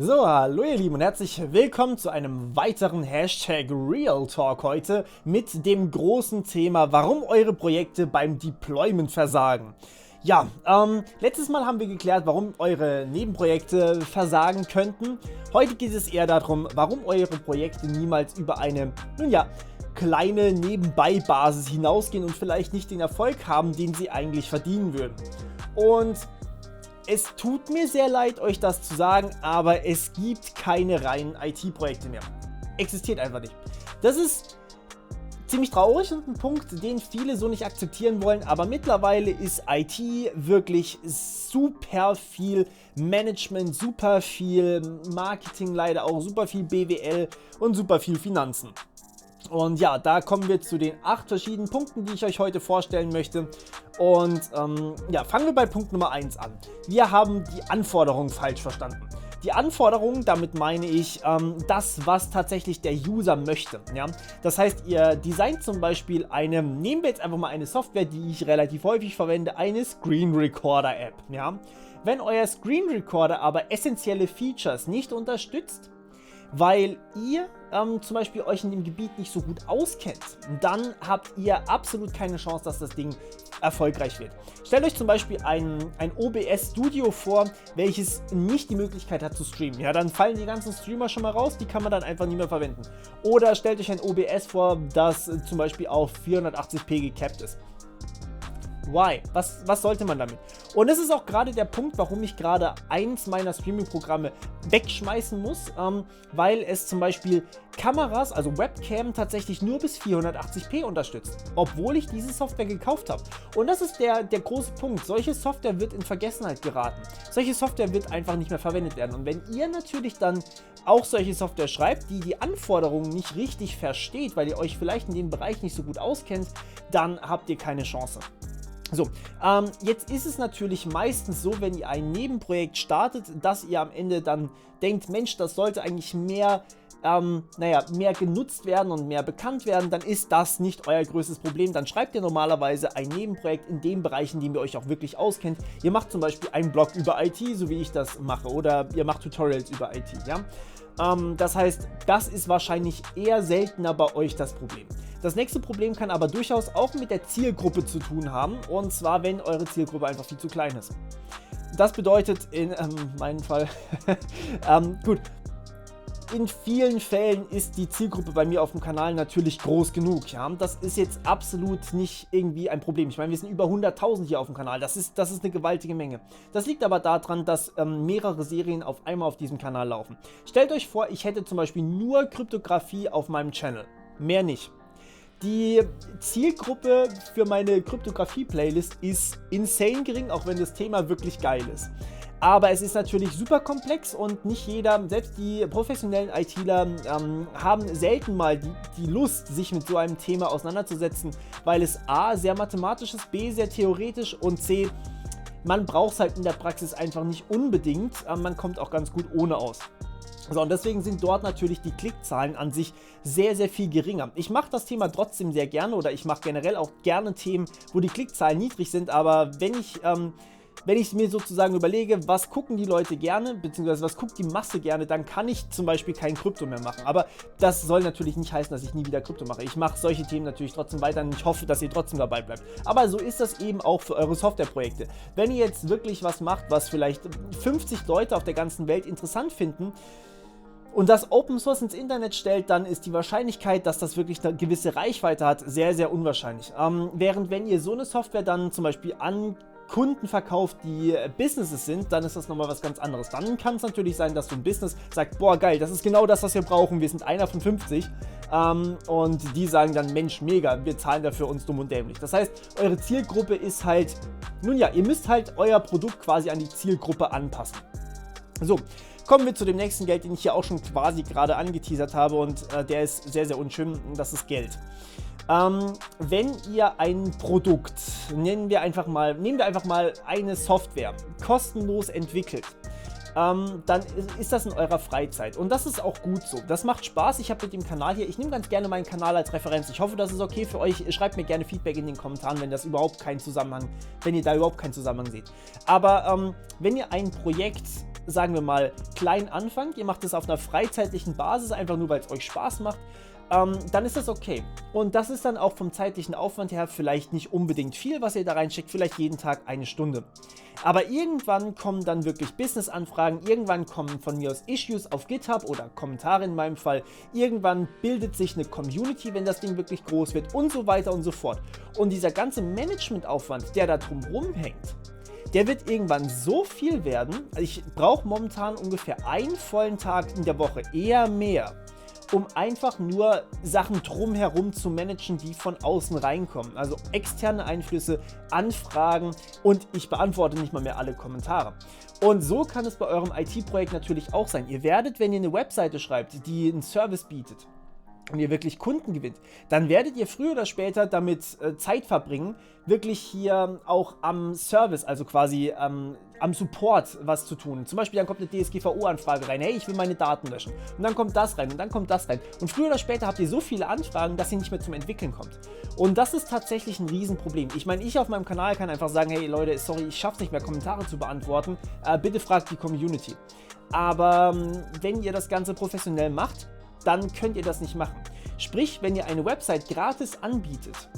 So, hallo ihr Lieben und herzlich willkommen zu einem weiteren Hashtag Real Talk heute mit dem großen Thema, warum eure Projekte beim Deployment versagen. Ja, letztes Mal haben wir geklärt, warum eure Nebenprojekte versagen könnten. Heute geht es eher darum, warum eure Projekte niemals über eine, nun ja, kleine Nebenbei-Basis hinausgehen und vielleicht nicht den Erfolg haben, den sie eigentlich verdienen würden. Und es tut mir sehr leid, euch das zu sagen, aber es gibt keine reinen IT-Projekte mehr. Existiert einfach nicht. Das ist ziemlich traurig und ein Punkt, den viele so nicht akzeptieren wollen, aber mittlerweile ist IT wirklich super viel Management, super viel Marketing, leider auch super viel BWL und super viel Finanzen. Und ja, da kommen wir zu den 8 verschiedenen Punkten, die ich euch heute vorstellen möchte. Und ja, fangen wir bei Punkt Nummer 1 an. Wir haben die Anforderungen falsch verstanden. Die Anforderungen, damit meine ich das, was tatsächlich der User möchte. Ja? Das heißt, ihr designt zum Beispiel nehmen wir jetzt einfach mal eine Software, die ich relativ häufig verwende, eine Screen Recorder App. Ja? Wenn euer Screen Recorder aber essentielle Features nicht unterstützt, weil ihr zum Beispiel euch in dem Gebiet nicht so gut auskennt, dann habt ihr absolut keine Chance, dass das Ding erfolgreich wird. Stellt euch zum Beispiel ein OBS Studio vor, welches nicht die Möglichkeit hat zu streamen. Ja, dann fallen die ganzen Streamer schon mal raus, die kann man dann einfach nicht mehr verwenden. Oder stellt euch ein OBS vor, das zum Beispiel auf 480p gecapped ist. Why? Was sollte man damit? Und das ist auch gerade der Punkt, warum ich gerade eins meiner Streaming-Programme wegschmeißen muss, weil es zum Beispiel Kameras, also Webcam, tatsächlich nur bis 480p unterstützt, obwohl ich diese Software gekauft habe. Und das ist der große Punkt. Solche Software wird in Vergessenheit geraten. Solche Software wird einfach nicht mehr verwendet werden. Und wenn ihr natürlich dann auch solche Software schreibt, die die Anforderungen nicht richtig versteht, weil ihr euch vielleicht in dem Bereich nicht so gut auskennt, dann habt ihr keine Chance. So, jetzt ist es natürlich meistens so, wenn ihr ein Nebenprojekt startet, dass ihr am Ende dann denkt, Mensch, das sollte eigentlich mehr genutzt werden und mehr bekannt werden, dann ist das nicht euer größtes Problem. Dann schreibt ihr normalerweise ein Nebenprojekt in dem Bereich, in dem ihr euch auch wirklich auskennt. Ihr macht zum Beispiel einen Blog über IT, so wie ich das mache, oder ihr macht Tutorials über IT, ja. Das heißt, das ist wahrscheinlich eher seltener bei euch das Problem. Das nächste Problem kann aber durchaus auch mit der Zielgruppe zu tun haben, und zwar, wenn eure Zielgruppe einfach viel zu klein ist. Das bedeutet in meinem Fall, gut, in vielen Fällen ist die Zielgruppe bei mir auf dem Kanal natürlich groß genug. Ja? Das ist jetzt absolut nicht irgendwie ein Problem. Ich meine, wir sind über 100.000 hier auf dem Kanal. Das ist eine gewaltige Menge. Das liegt aber daran, dass mehrere Serien auf einmal auf diesem Kanal laufen. Stellt euch vor, ich hätte zum Beispiel nur Kryptographie auf meinem Channel. Mehr nicht. Die Zielgruppe für meine Kryptographie-Playlist ist insane gering, auch wenn das Thema wirklich geil ist. Aber es ist natürlich super komplex und nicht jeder, selbst die professionellen ITler, haben selten mal die Lust, sich mit so einem Thema auseinanderzusetzen, weil es A, sehr mathematisch ist, B, sehr theoretisch und C, man braucht es halt in der Praxis einfach nicht unbedingt, man kommt auch ganz gut ohne aus. So, und deswegen sind dort natürlich die Klickzahlen an sich sehr, sehr viel geringer. Ich mache das Thema trotzdem sehr gerne, oder ich mache generell auch gerne Themen, wo die Klickzahlen niedrig sind, aber wenn ich mir sozusagen überlege, was gucken die Leute gerne, beziehungsweise was guckt die Masse gerne, dann kann ich zum Beispiel kein Krypto mehr machen. Aber das soll natürlich nicht heißen, dass ich nie wieder Krypto mache. Ich mache solche Themen natürlich trotzdem weiter und ich hoffe, dass ihr trotzdem dabei bleibt. Aber so ist das eben auch für eure Softwareprojekte. Wenn ihr jetzt wirklich was macht, was vielleicht 50 Leute auf der ganzen Welt interessant finden, und das Open Source ins Internet stellt, dann ist die Wahrscheinlichkeit, dass das wirklich eine gewisse Reichweite hat, sehr, sehr unwahrscheinlich. Während wenn ihr so eine Software dann zum Beispiel an Kunden verkauft, die Businesses sind, dann ist das nochmal was ganz anderes. Dann kann es natürlich sein, dass so ein Business sagt, boah geil, das ist genau das, was wir brauchen, wir sind einer von 50 und die sagen dann, Mensch, mega, wir zahlen dafür uns dumm und dämlich. Das heißt, eure Zielgruppe ist halt, nun ja, ihr müsst halt euer Produkt quasi an die Zielgruppe anpassen. So, kommen wir zu dem nächsten Geld, den ich hier auch schon quasi gerade angeteasert habe, und der ist sehr, sehr unschön, und das ist Geld. Wenn ihr ein Produkt, nehmen wir einfach mal eine Software, kostenlos entwickelt, dann ist das in eurer Freizeit. Und das ist auch gut so. Das macht Spaß. Ich habe mit dem Kanal hier, ich nehme ganz gerne meinen Kanal als Referenz. Ich hoffe, das ist okay für euch. Schreibt mir gerne Feedback in den Kommentaren, wenn ihr da überhaupt keinen Zusammenhang seht. Aber wenn ihr ein Projekt sagen wir mal, klein anfangt, ihr macht es auf einer freizeitlichen Basis, einfach nur, weil es euch Spaß macht, dann ist das okay. Und das ist dann auch vom zeitlichen Aufwand her vielleicht nicht unbedingt viel, was ihr da reinsteckt, vielleicht jeden Tag 1 Stunde. Aber irgendwann kommen dann wirklich Business-Anfragen, irgendwann kommen von mir aus Issues auf GitHub oder Kommentare in meinem Fall, irgendwann bildet sich eine Community, wenn das Ding wirklich groß wird und so weiter und so fort. Und dieser ganze Managementaufwand, der da drumherum hängt, der wird irgendwann so viel werden, ich brauche momentan ungefähr einen vollen Tag in der Woche, eher mehr, um einfach nur Sachen drumherum zu managen, die von außen reinkommen. Also externe Einflüsse, Anfragen und ich beantworte nicht mal mehr alle Kommentare. Und so kann es bei eurem IT-Projekt natürlich auch sein. Ihr werdet, wenn ihr eine Webseite schreibt, die einen Service bietet, und ihr wirklich Kunden gewinnt, dann werdet ihr früher oder später damit Zeit verbringen, wirklich hier auch am Service, also quasi am Support was zu tun. Zum Beispiel dann kommt eine DSGVO-Anfrage rein, hey, ich will meine Daten löschen. Und dann kommt das rein und dann kommt das rein. Und früher oder später habt ihr so viele Anfragen, dass ihr nicht mehr zum Entwickeln kommt. Und das ist tatsächlich ein Riesenproblem. Ich meine, ich auf meinem Kanal kann einfach sagen, hey Leute, sorry, ich schaff's nicht mehr, Kommentare zu beantworten. Bitte fragt die Community. Aber wenn ihr das Ganze professionell macht, dann könnt ihr das nicht machen. Sprich, wenn ihr eine Website gratis anbietet,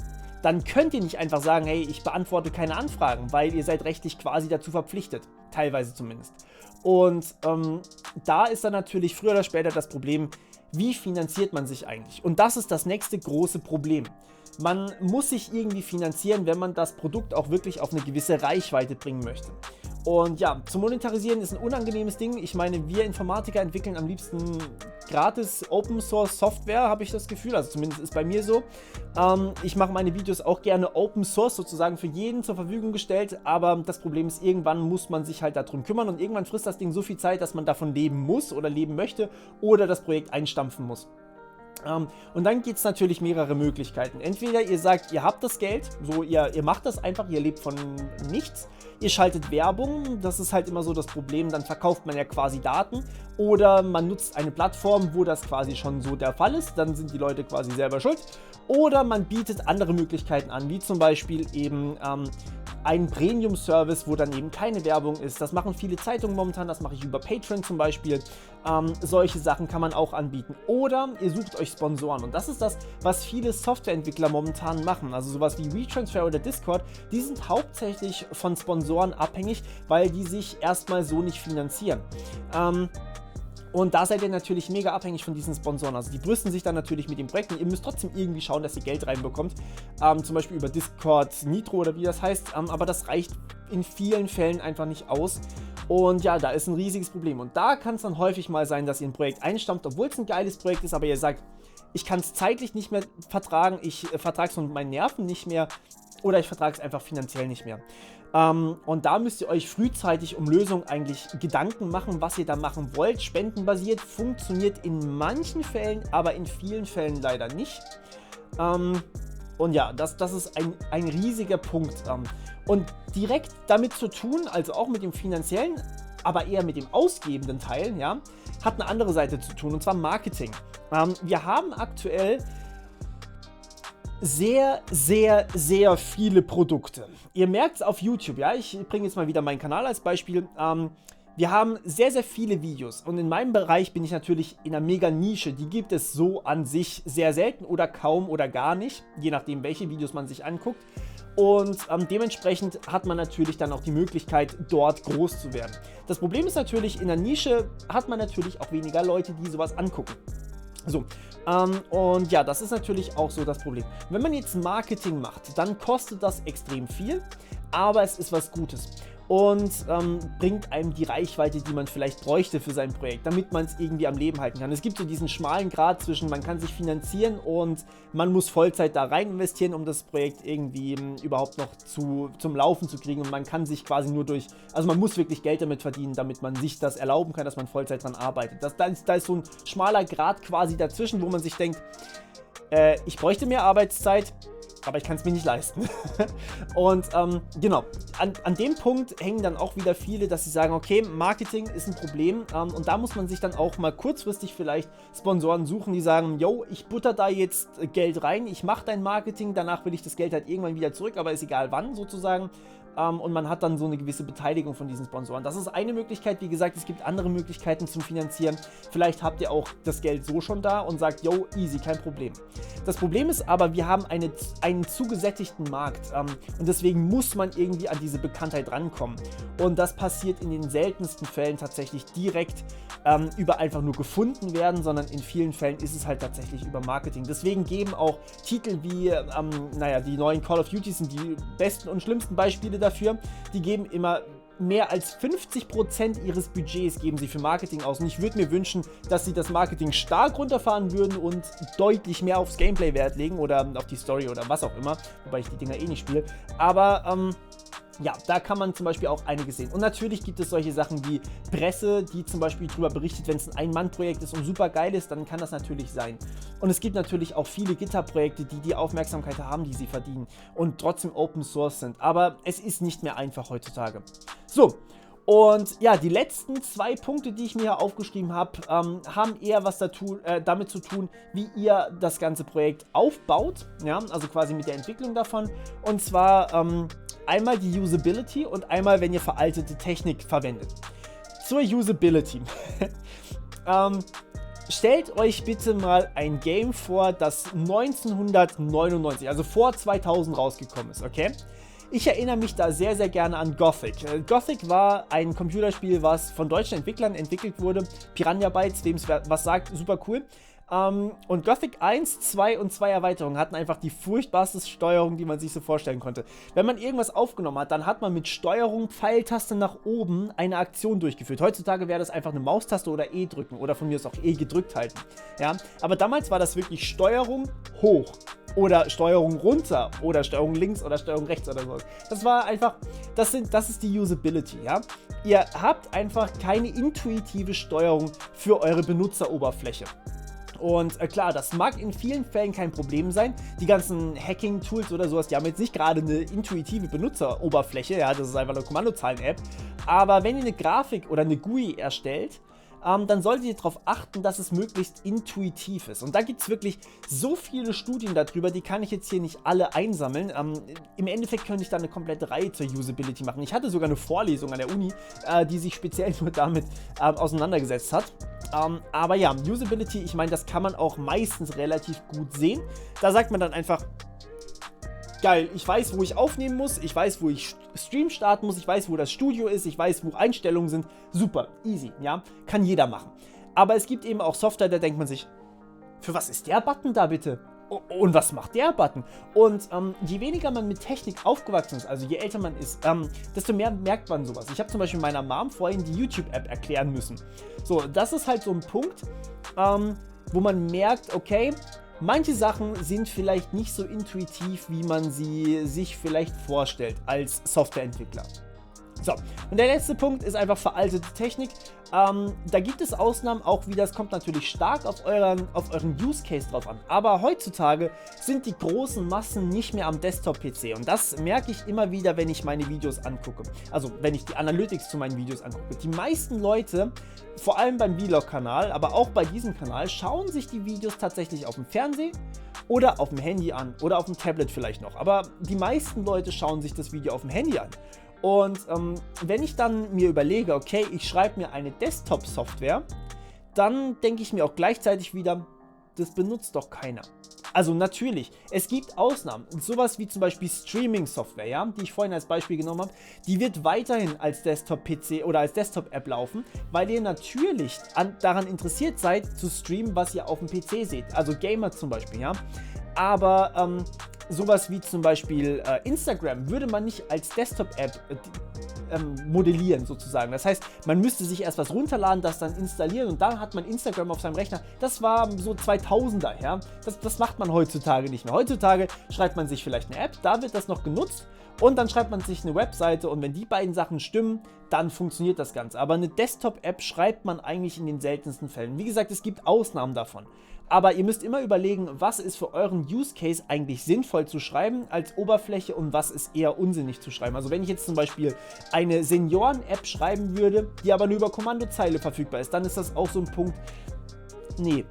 dann könnt ihr nicht einfach sagen, hey, ich beantworte keine Anfragen, weil ihr seid rechtlich quasi dazu verpflichtet, teilweise zumindest. Und da ist dann natürlich früher oder später das Problem, wie finanziert man sich eigentlich? Und das ist das nächste große Problem. Man muss sich irgendwie finanzieren, wenn man das Produkt auch wirklich auf eine gewisse Reichweite bringen möchte. Und ja, zu monetarisieren ist ein unangenehmes Ding. Ich meine, wir Informatiker entwickeln am liebsten gratis Open Source Software, habe ich das Gefühl. Also zumindest ist bei mir so. Ich mache meine Videos auch gerne Open Source sozusagen für jeden zur Verfügung gestellt. Aber das Problem ist, irgendwann muss man sich halt darum kümmern und irgendwann frisst das Ding so viel Zeit, dass man davon leben muss oder leben möchte oder das Projekt einstampfen muss. Und dann gibt es natürlich mehrere Möglichkeiten. Entweder ihr sagt, ihr habt das Geld, so ihr macht das einfach, ihr lebt von nichts. Ihr schaltet Werbung, das ist halt immer so das Problem, dann verkauft man ja quasi Daten. Oder man nutzt eine Plattform, wo das quasi schon so der Fall ist, dann sind die Leute quasi selber schuld. Oder man bietet andere Möglichkeiten an, wie zum Beispiel eben einen Premium-Service, wo dann eben keine Werbung ist. Das machen viele Zeitungen momentan, das mache ich über Patreon zum Beispiel. Solche Sachen kann man auch anbieten. Oder ihr sucht euch Sponsoren. Und das ist das, was viele Softwareentwickler momentan machen. Also sowas wie WeTransfer oder Discord, die sind hauptsächlich von Sponsoren abhängig, weil die sich erstmal so nicht finanzieren. Und da seid ihr natürlich mega abhängig von diesen Sponsoren. Also die brüsten sich dann natürlich mit den Projekten. Ihr müsst trotzdem irgendwie schauen, dass ihr Geld reinbekommt. Zum Beispiel über Discord Nitro oder wie das heißt. Aber das reicht in vielen Fällen einfach nicht aus. Und ja, da ist ein riesiges Problem. Und da kann es dann häufig mal sein, dass ihr ein Projekt einstampft, obwohl es ein geiles Projekt ist, aber ihr sagt, ich kann es zeitlich nicht mehr vertragen, ich vertrage es von meinen Nerven nicht mehr oder ich vertrage es einfach finanziell nicht mehr. Und da müsst ihr euch frühzeitig um Lösungen eigentlich Gedanken machen, was ihr da machen wollt. Spendenbasiert funktioniert in manchen Fällen, aber in vielen Fällen leider nicht. Und ja, das ist ein riesiger Punkt. Und direkt damit zu tun, also auch mit dem finanziellen, aber eher mit dem ausgebenden Teil, ja, hat eine andere Seite zu tun, und zwar Marketing. Wir haben aktuell sehr, sehr, sehr viele Produkte. Ihr merkt es auf YouTube, ja, ich bringe jetzt mal wieder meinen Kanal als Beispiel. Wir haben sehr, sehr viele Videos und in meinem Bereich bin ich natürlich in einer mega Nische. Die gibt es so an sich sehr selten oder kaum oder gar nicht, je nachdem, welche Videos man sich anguckt. Und dementsprechend hat man natürlich dann auch die Möglichkeit, dort groß zu werden. Das Problem ist natürlich, in der Nische hat man natürlich auch weniger Leute, die sowas angucken. So, und ja, das ist natürlich auch so das Problem. Wenn man jetzt Marketing macht, dann kostet das extrem viel, aber es ist was Gutes. Und bringt einem die Reichweite, die man vielleicht bräuchte für sein Projekt, damit man es irgendwie am Leben halten kann. Es gibt so diesen schmalen Grat zwischen, man kann sich finanzieren und man muss Vollzeit da rein investieren, um das Projekt irgendwie überhaupt noch zum Laufen zu kriegen. Und man kann sich quasi nur also man muss wirklich Geld damit verdienen, damit man sich das erlauben kann, dass man Vollzeit dran arbeitet. Da ist so ein schmaler Grat quasi dazwischen, wo man sich denkt, ich bräuchte mehr Arbeitszeit, aber ich kann es mir nicht leisten. Und genau, an dem Punkt hängen dann auch wieder viele, dass sie sagen, okay, Marketing ist ein Problem und da muss man sich dann auch mal kurzfristig vielleicht Sponsoren suchen, die sagen, yo, ich butter da jetzt Geld rein, ich mache dein Marketing, danach will ich das Geld halt irgendwann wieder zurück, aber ist egal wann sozusagen. und man hat dann so eine gewisse Beteiligung von diesen Sponsoren. Das ist eine Möglichkeit. Wie gesagt, es gibt andere Möglichkeiten zum Finanzieren. Vielleicht habt ihr auch das Geld so schon da und sagt, yo, easy, kein Problem. Das Problem ist aber, wir haben einen zu gesättigten Markt und deswegen muss man irgendwie an diese Bekanntheit rankommen. Und das passiert in den seltensten Fällen tatsächlich direkt über einfach nur gefunden werden, sondern in vielen Fällen ist es halt tatsächlich über Marketing. Deswegen geben auch Titel wie, die neuen Call of Duty sind die besten und schlimmsten Beispiele dafür. Die geben immer mehr als 50% ihres Budgets geben sie für Marketing aus. Und ich würde mir wünschen, dass sie das Marketing stark runterfahren würden und deutlich mehr aufs Gameplay Wert legen oder auf die Story oder was auch immer, wobei ich die Dinger eh nicht spiele. Aber ja, da kann man zum Beispiel auch einiges sehen. Und natürlich gibt es solche Sachen wie Presse, die zum Beispiel darüber berichtet, wenn es ein Ein-Mann-Projekt ist und super geil ist, dann kann das natürlich sein. Und es gibt natürlich auch viele Gitter-Projekte, die die Aufmerksamkeit haben, die sie verdienen und trotzdem Open Source sind. Aber es ist nicht mehr einfach heutzutage. So. Und ja, die letzten 2 Punkte, die ich mir hier aufgeschrieben habe, haben eher was damit zu tun, wie ihr das ganze Projekt aufbaut, ja, also quasi mit der Entwicklung davon. Und zwar einmal die Usability und einmal, wenn ihr veraltete Technik verwendet. Zur Usability. Stellt euch bitte mal ein Game vor, das 1999, also vor 2000 rausgekommen ist, okay? Ich erinnere mich da sehr, sehr gerne an Gothic. Gothic war ein Computerspiel, was von deutschen Entwicklern entwickelt wurde. Piranha Bytes, wem es was sagt, super cool. Und Gothic 1, 2 und 2 Erweiterungen hatten einfach die furchtbarste Steuerung, die man sich so vorstellen konnte. Wenn man irgendwas aufgenommen hat, dann hat man mit Steuerung, Pfeiltaste nach oben eine Aktion durchgeführt. Heutzutage wäre das einfach eine Maustaste oder E drücken oder von mir aus auch E gedrückt halten. Ja? Aber damals war das wirklich Steuerung hoch. Oder Steuerung runter oder Steuerung links oder Steuerung rechts oder so. Das war einfach, das ist die Usability, ja. Ihr habt einfach keine intuitive Steuerung für eure Benutzeroberfläche. Und klar, das mag in vielen Fällen kein Problem sein. Die ganzen Hacking-Tools oder sowas, die haben jetzt nicht gerade eine intuitive Benutzeroberfläche, ja, das ist einfach eine Kommandozeilen-App. Aber wenn ihr eine Grafik oder eine GUI erstellt, dann solltet ihr darauf achten, dass es möglichst intuitiv ist. Und da gibt es wirklich so viele Studien darüber, die kann ich jetzt hier nicht alle einsammeln. Im Endeffekt könnte ich da eine komplette Reihe zur Usability machen. Ich hatte sogar eine Vorlesung an der Uni, die sich speziell nur damit auseinandergesetzt hat. Aber ja, Usability, ich meine, das kann man auch meistens relativ gut sehen. Da sagt man dann einfach, geil, ich weiß, wo ich aufnehmen muss, ich weiß, wo ich Stream starten muss, ich weiß, wo das Studio ist, ich weiß, wo Einstellungen sind. Super, easy, ja, kann jeder machen. Aber es gibt eben auch Software, da denkt man sich, für was ist der Button da bitte? Und was macht der Button? Und je weniger man mit Technik aufgewachsen ist, also je älter man ist, desto mehr merkt man sowas. Ich habe zum Beispiel meiner Mom vorhin die YouTube-App erklären müssen. So, das ist halt so ein Punkt, wo man merkt, okay, manche Sachen sind vielleicht nicht so intuitiv, wie man sie sich vielleicht vorstellt als Softwareentwickler. So, und der letzte Punkt ist einfach veraltete Technik. Da gibt es Ausnahmen auch wieder, es kommt natürlich stark auf euren Use Case drauf an. Aber heutzutage sind die großen Massen nicht mehr am Desktop-PC. Und das merke ich immer wieder, wenn ich meine Videos angucke. Also, wenn ich die Analytics zu meinen Videos angucke. Die meisten Leute, vor allem beim Vlog-Kanal, aber auch bei diesem Kanal, schauen sich die Videos tatsächlich auf dem Fernsehen oder auf dem Handy an oder auf dem Tablet vielleicht noch. Aber die meisten Leute schauen sich das Video auf dem Handy an. Und wenn ich dann mir überlege, okay, ich schreibe mir eine Desktop-Software, dann denke ich mir auch gleichzeitig wieder, das benutzt doch keiner. Also natürlich, es gibt Ausnahmen. Sowas wie zum Beispiel Streaming-Software, ja, die ich vorhin als Beispiel genommen habe, die wird weiterhin als Desktop-PC oder als Desktop-App laufen, weil ihr natürlich daran interessiert seid, zu streamen, was ihr auf dem PC seht. Also Gamer zum Beispiel, ja. Aber sowas wie zum Beispiel Instagram würde man nicht als Desktop-App modellieren sozusagen. Das heißt, man müsste sich erst was runterladen, das dann installieren und dann hat man Instagram auf seinem Rechner. Das war so 2000er, ja. Das macht man heutzutage nicht mehr. Heutzutage schreibt man sich vielleicht eine App, da wird das noch genutzt und dann schreibt man sich eine Webseite und wenn die beiden Sachen stimmen, dann funktioniert das Ganze. Aber eine Desktop-App schreibt man eigentlich in den seltensten Fällen. Wie gesagt, es gibt Ausnahmen davon. Aber ihr müsst immer überlegen, was ist für euren Use Case eigentlich sinnvoll zu schreiben als Oberfläche und was ist eher unsinnig zu schreiben. Also wenn ich jetzt zum Beispiel eine Senioren-App schreiben würde, die aber nur über Kommandozeile verfügbar ist, dann ist das auch so ein Punkt, nee,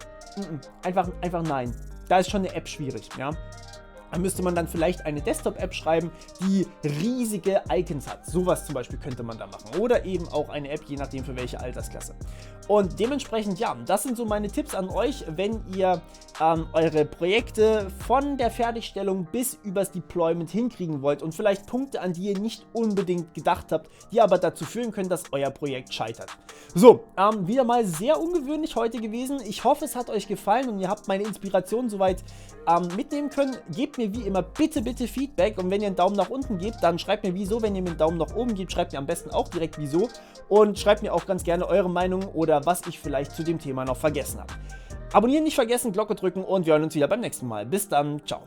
einfach nein. Da ist schon eine App schwierig, ja. Da müsste man dann vielleicht eine Desktop-App schreiben, die riesige Icons hat. Sowas zum Beispiel könnte man da machen. Oder eben auch eine App, je nachdem für welche Altersklasse. Und dementsprechend, ja, das sind so meine Tipps an euch, wenn ihr eure Projekte von der Fertigstellung bis übers Deployment hinkriegen wollt und vielleicht Punkte, an die ihr nicht unbedingt gedacht habt, die aber dazu führen können, dass euer Projekt scheitert. So, wieder mal sehr ungewöhnlich heute gewesen. Ich hoffe, es hat euch gefallen und ihr habt meine Inspiration soweit mitnehmen können. Gebt mir wie immer bitte Feedback, und wenn ihr einen Daumen nach unten gebt, dann schreibt mir wieso. Wenn ihr mir einen Daumen nach oben gebt, schreibt mir am besten auch direkt wieso, und schreibt mir auch ganz gerne eure Meinung oder was ich vielleicht zu dem Thema noch vergessen habe. Abonnieren nicht vergessen, Glocke drücken, und wir hören uns wieder beim nächsten Mal. Bis dann, ciao.